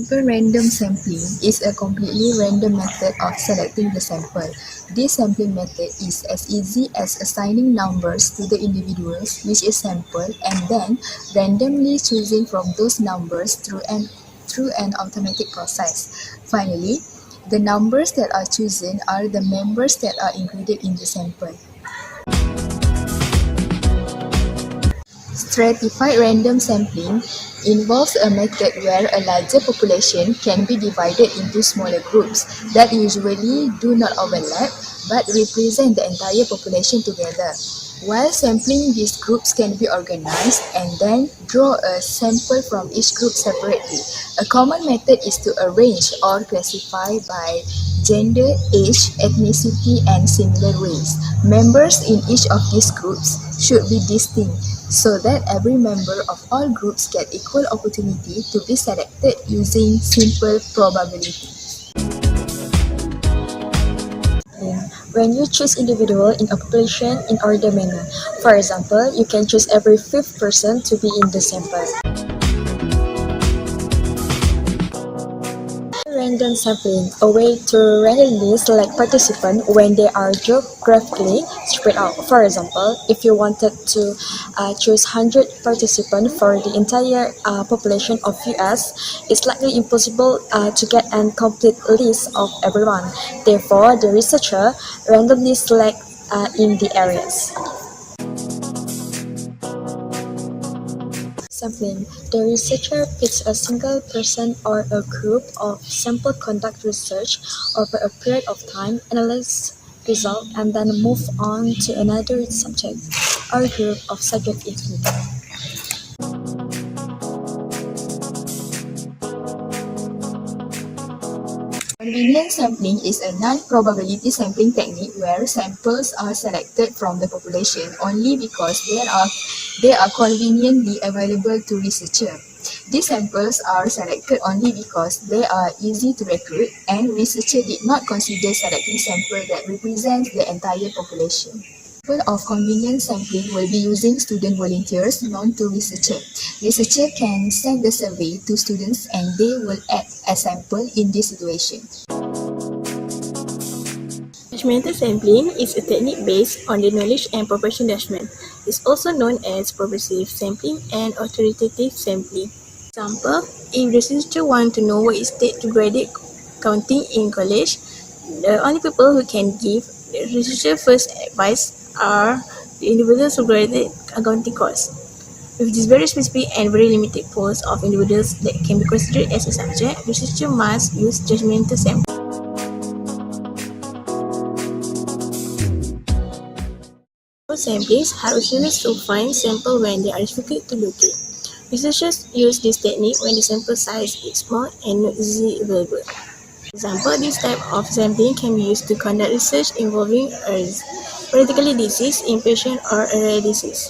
Simple random sampling is a completely random method of selecting the sample. This sampling method is as easy as assigning numbers to the individuals which is sampled and then randomly choosing from those numbers through an automatic process. Finally, the numbers that are chosen are the members that are included in the sample. Stratified random sampling involves a method where a larger population can be divided into smaller groups that usually do not overlap but represent the entire population together. While sampling, these groups can be organized and then draw a sample from each group separately. A common method is to arrange or classify by gender, age, ethnicity, and similar race. Members in each of these groups should be distinct so that every member of all groups get equal opportunity to be selected using simple probability. When you choose individual in a population in order manner, for example, you can choose every fifth person to be in the sample. Random sampling, a way to randomly select participants when they are geographically spread out. For example, if you wanted to choose 100 participants for the entire population of US, it's likely impossible to get a complete list of everyone. Therefore, the researcher randomly select in the areas. Sampling. The researcher picks a single person or a group of sample, conduct research over a period of time, analyze results, and then move on to another subject or group of subjects if needed. Convenience sampling is a non-probability sampling technique where samples are selected from the population only because they are conveniently available to researchers. These samples are selected only because they are easy to recruit and researchers did not consider selecting samples that represent the entire population. Example of convenience sampling will be using student volunteers known to researchers. Researchers can send the survey to students and they will add a sample in this situation. Judgmental sampling is a technique based on the knowledge and proportion judgment. It's also known as progressive sampling and authoritative sampling. Example, if researchers want to know what is state to graduate counting in college, the only people who can give the researcher first advice are the individuals who graduate accounting course. With this very specific and very limited pool of individuals that can be considered as a subject, researchers must use judgmental sampling. Samplings help researchers to find samples when they are difficult to locate. Researchers use this technique when the sample size is small and not easily available. For example, this type of sampling can be used to conduct research involving a hereditary disease in patients or a rare disease.